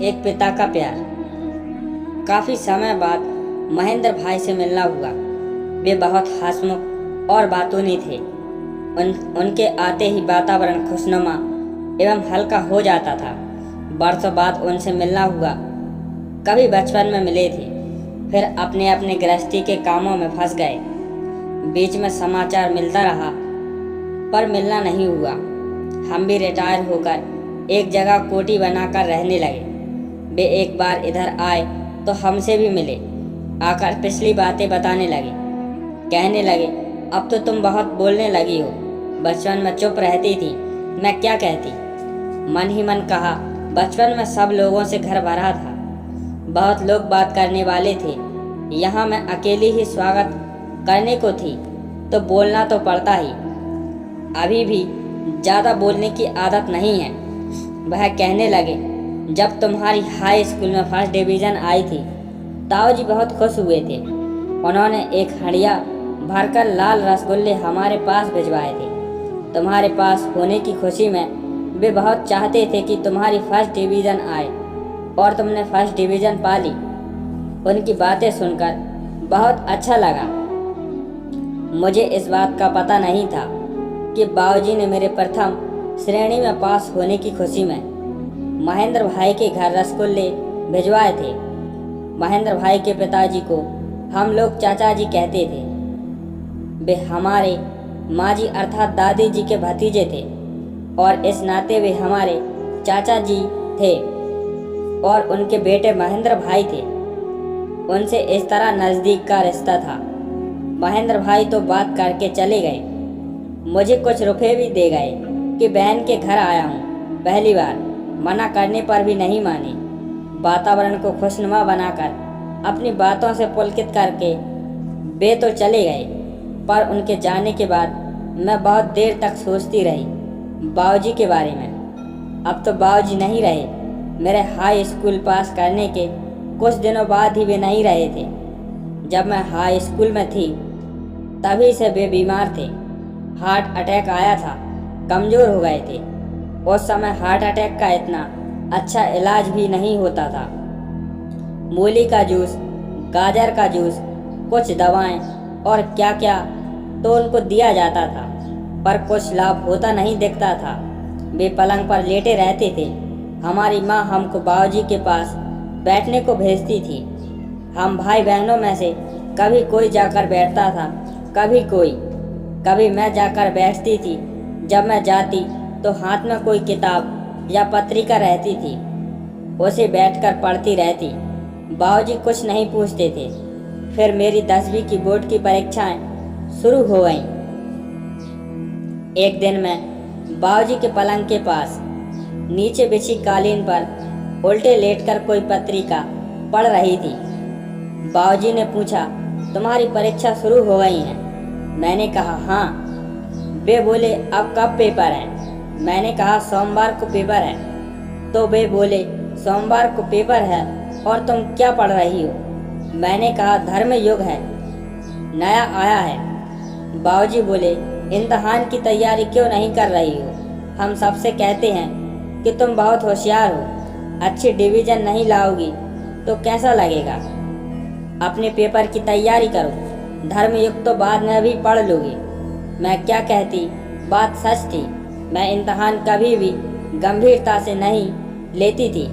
एक पिता का प्यार। काफ़ी समय बाद महेंद्र भाई से मिलना हुआ। वे बहुत हंसमुख और बातूनी थे। उनके आते ही वातावरण खुशनुमा एवं हल्का हो जाता था। बरसों बाद उनसे मिलना हुआ। कभी बचपन में मिले थे, फिर अपने अपने गृहस्थी के कामों में फंस गए। बीच में समाचार मिलता रहा, पर मिलना नहीं हुआ। हम भी रिटायर होकर एक जगह कोठी बनाकर रहने लगे। वे एक बार इधर आए तो हमसे भी मिले। आकर पिछली बातें बताने लगे। कहने लगे, अब तो तुम बहुत बोलने लगी हो। बचपन में चुप रहती थी, मैं क्या कहती। मन ही मन कहा, बचपन में सब लोगों से घर भरा था, बहुत लोग बात करने वाले थे। यहाँ मैं अकेली ही स्वागत करने को थी, तो बोलना तो पड़ता ही। अभी भी ज़्यादा बोलने की आदत नहीं है। वह कहने लगे, जब तुम्हारी हाई स्कूल में फर्स्ट डिवीज़न आई थी, ताऊ जी बहुत खुश हुए थे। उन्होंने एक हंडिया भरकर लाल रसगुल्ले हमारे पास भिजवाए थे। तुम्हारे पास होने की खुशी में वे बहुत चाहते थे कि तुम्हारी फर्स्ट डिवीज़न आए, और तुमने फर्स्ट डिवीज़न पा ली। उनकी बातें सुनकर बहुत अच्छा लगा। मुझे इस बात का पता नहीं था कि बाबूजी ने मेरे प्रथम श्रेणी में पास होने की खुशी में महेंद्र भाई के घर रसगुल्ले भिजवाए थे। महेंद्र भाई के पिताजी को हम लोग चाचा जी कहते थे। वे हमारे माँ जी अर्थात दादी जी के भतीजे थे, और इस नाते वे हमारे चाचा जी थे और उनके बेटे महेंद्र भाई थे। उनसे इस तरह नज़दीक का रिश्ता था। महेंद्र भाई तो बात करके चले गए। मुझे कुछ रुपए भी दे गए कि बहन के घर आया हूँ पहली बार। मना करने पर भी नहीं माने। वातावरण को खुशनुमा बनाकर अपनी बातों से पुलकित करके वे तो चले गए, पर उनके जाने के बाद मैं बहुत देर तक सोचती रही बाबूजी के बारे में। अब तो बाबूजी नहीं रहे। मेरे हाई स्कूल पास करने के कुछ दिनों बाद ही वे नहीं रहे थे। जब मैं हाई स्कूल में थी तभी से वे बीमार थे। हार्ट अटैक आया था, कमज़ोर हो गए थे। उस समय हार्ट अटैक का इतना अच्छा इलाज भी नहीं होता था। मूली का जूस, गाजर का जूस, कुछ दवाएं और क्या क्या तो उनको दिया जाता था, पर कुछ लाभ होता नहीं दिखता था। वे पलंग पर लेटे रहते थे। हमारी माँ हमको बाबूजी के पास बैठने को भेजती थी। हम भाई बहनों में से कभी कोई जाकर बैठता था, कभी कोई। कभी मैं जाकर बैठती थी। जब मैं जाती तो हाथ में कोई किताब या पत्रिका रहती थी, उसे बैठकर पढ़ती रहती। बाबूजी कुछ नहीं पूछते थे। फिर मेरी 10वीं की बोर्ड की परीक्षाएं शुरू हो गईं। एक दिन मैं बाबूजी के पलंग के पास नीचे बिछी कालीन पर उल्टे लेटकर कोई पत्रिका पढ़ रही थी। बाबूजी ने पूछा, तुम्हारी परीक्षा शुरू हो गई है? मैंने कहा, हाँ। वे बोले, अब कब पेपर है? मैंने कहा, सोमवार को पेपर है। तो वे बोले, सोमवार को पेपर है और तुम क्या पढ़ रही हो? मैंने कहा, धर्म युग है, नया आया है। बाबूजी बोले, इम्तहान की तैयारी क्यों नहीं कर रही हो? हम सबसे कहते हैं कि तुम बहुत होशियार हो, अच्छी डिवीज़न नहीं लाओगी तो कैसा लगेगा? अपने पेपर की तैयारी करो, धर्मयुग तो बाद में भी पढ़ लोगी। मैं क्या कहती, बात सच थी। मैं इम्तहान कभी भी गंभीरता से नहीं लेती थी।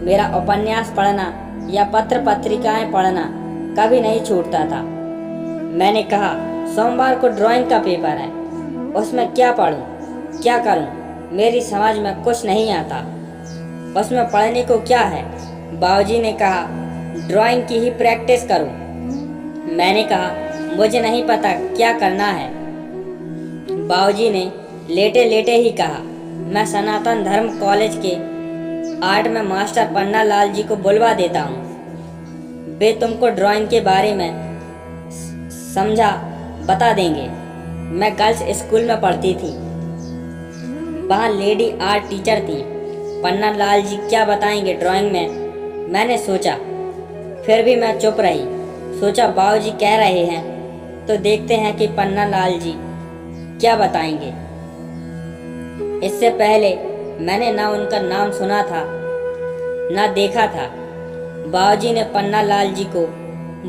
मेरा उपन्यास पढ़ना या पत्र पत्रिकाएं पढ़ना कभी नहीं छूटता था। मैंने कहा, सोमवार को ड्राइंग का पेपर है, उसमें क्या पढूं, क्या करूं? मेरी समझ में कुछ नहीं आता। उसमें पढ़ने को क्या है? बाबूजी ने कहा, ड्राइंग की ही प्रैक्टिस करो। मैंने कहा, मुझे नहीं पता क्या करना है। बाबूजी ने लेटे लेटे ही कहा, मैं सनातन धर्म कॉलेज के आर्ट में मास्टर पन्ना लाल जी को बुलवा देता हूँ। वे तुमको ड्राइंग के बारे में समझा बता देंगे। मैं गर्ल्स स्कूल में पढ़ती थी, वहाँ लेडी आर्ट टीचर थी। पन्ना लाल जी क्या बताएंगे ड्राइंग में? मैंने सोचा, फिर भी मैं चुप रही। सोचा बाबूजी कह रहे हैं तो देखते हैं कि पन्ना लाल जी क्या बताएंगे। इससे पहले मैंने ना उनका नाम सुना था न देखा था। बाबूजी ने पन्नालाल जी को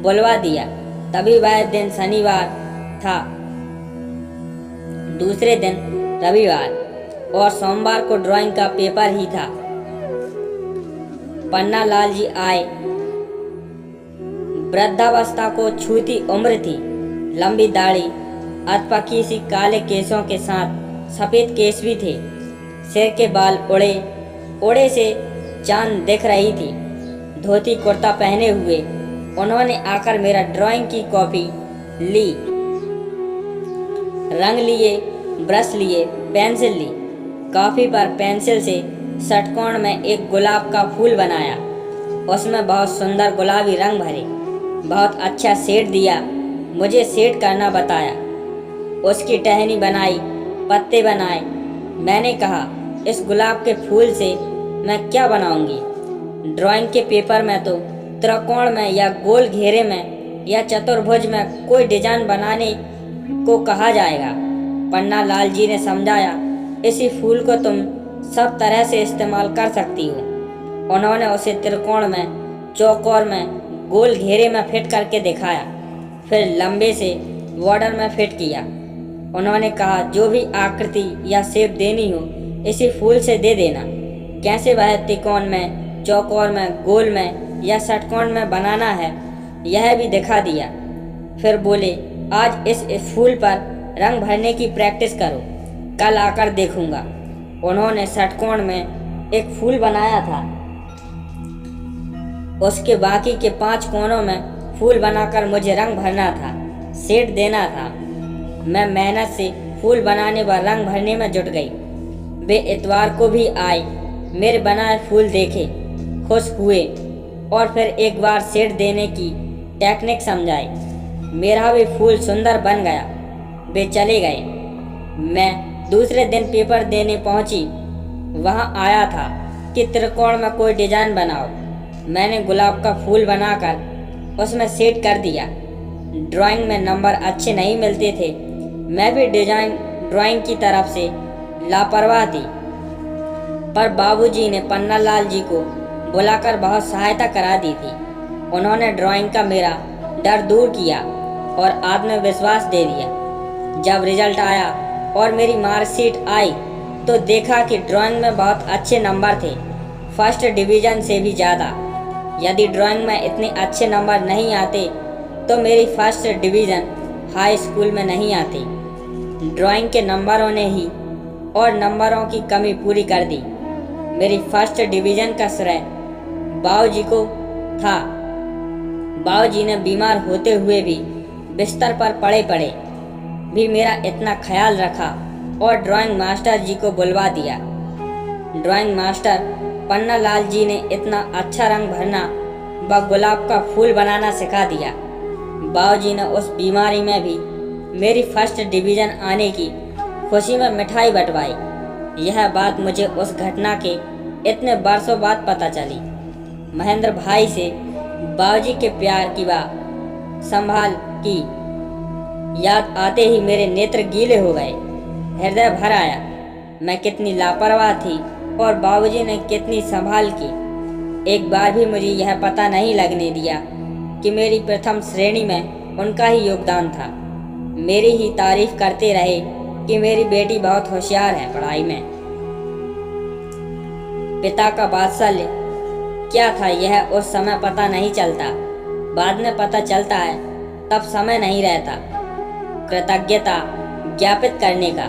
बुलवा दिया। तभी वह दिन शनिवार था, दूसरे दिन रविवार और सोमवार को ड्राइंग का पेपर ही था। पन्नालाल जी आए। वृद्धावस्था को छूती उम्र थी। लंबी दाढ़ी, अधपकी सी काले केसों के साथ सफेद केस भी थे। सिर के बाल उड़े उड़े से चांद दिख रही थी। धोती कुर्ता पहने हुए उन्होंने आकर मेरा ड्राइंग की कॉपी ली। रंग लिए, ब्रश लिए, पेंसिल ली। कॉपी पर पेंसिल से षटकोण में एक गुलाब का फूल बनाया। उसमें बहुत सुंदर गुलाबी रंग भरे। बहुत अच्छा शेड दिया। मुझे शेड करना बताया। उसकी टहनी बनाई, पत्ते बनाए। मैंने कहा, इस गुलाब के फूल से मैं क्या बनाऊंगी? ड्राइंग के पेपर में तो त्रिकोण में या गोल घेरे में या चतुर्भुज में कोई डिजाइन बनाने को कहा जाएगा। पन्नालाल जी ने समझाया, इसी फूल को तुम सब तरह से इस्तेमाल कर सकती हो। उन्होंने उसे त्रिकोण में, चौकोर में, गोल घेरे में फिट करके दिखाया। फिर लंबे से बॉर्डर में फिट किया। उन्होंने कहा, जो भी आकृति या शेप देनी हो इसी फूल से दे देना। कैसे वह त्रिकोण में, चौकोर में, गोल में या षटकोण में बनाना है यह भी दिखा दिया। फिर बोले, आज इस फूल पर रंग भरने की प्रैक्टिस करो, कल आकर देखूंगा। उन्होंने षटकोण में एक फूल बनाया था। उसके बाकी के 5 कोनों में फूल बनाकर मुझे रंग भरना था, शेड देना था। मैं मेहनत से फूल बनाने व रंग भरने में जुट गई। वे इतवार को भी आए, मेरे बनाए फूल देखे, खुश हुए और फिर एक बार शेड देने की टेक्निक समझाई। मेरा भी फूल सुंदर बन गया। वे चले गए। मैं दूसरे दिन पेपर देने पहुंची। वहां आया था कि त्रिकोण में कोई डिजाइन बनाओ। मैंने गुलाब का फूल बनाकर उसमें सेट कर दिया। ड्राइंग में नंबर अच्छे नहीं मिलते थे। मैं भी ड्राइंग की तरफ से लापरवाह थी, पर बाबूजी ने पन्नालाल जी को बुलाकर बहुत सहायता करा दी थी। उन्होंने ड्राइंग का मेरा डर दूर किया और आत्मविश्वास दे दिया। जब रिजल्ट आया और मेरी मार्कशीट आई तो देखा कि ड्राइंग में बहुत अच्छे नंबर थे, फर्स्ट डिवीज़न से भी ज़्यादा। यदि ड्राइंग में इतने अच्छे नंबर नहीं आते तो मेरी फर्स्ट डिवीज़न हाई स्कूल में नहीं आती। ड्राइंग के नंबरों ने ही और नंबरों की कमी पूरी कर दी। मेरी फर्स्ट डिवीज़न का श्रेय बाबूजी को था। बाबूजी ने बीमार होते हुए भी बिस्तर पर पड़े भी मेरा इतना ख्याल रखा और ड्राइंग मास्टर जी को बुलवा दिया। ड्राइंग मास्टर पन्नालाल जी ने इतना अच्छा रंग भरना व गुलाब का फूल बनाना सिखा दिया। बाबूजी ने उस बीमारी में भी मेरी फर्स्ट डिवीज़न आने की खुशी में मिठाई बंटवाई। यह बात मुझे उस घटना के इतने वर्षों बाद पता चली। महेंद्र भाई से बाबूजी के प्यार की व संभाल की याद आते ही मेरे नेत्र गीले हो गए। हृदय भर आया। मैं कितनी लापरवाह थी और बाबूजी ने कितनी संभाल की। एक बार भी मुझे यह पता नहीं लगने दिया कि मेरी प्रथम श्रेणी में उनका ही योगदान था। मेरी ही तारीफ करते रहे कि मेरी बेटी बहुत होशियार है पढ़ाई में। पिता का वात्सल्य क्या था यह उस समय पता नहीं चलता, बाद में पता चलता है, तब समय नहीं रहता कृतज्ञता ज्ञापित करने का।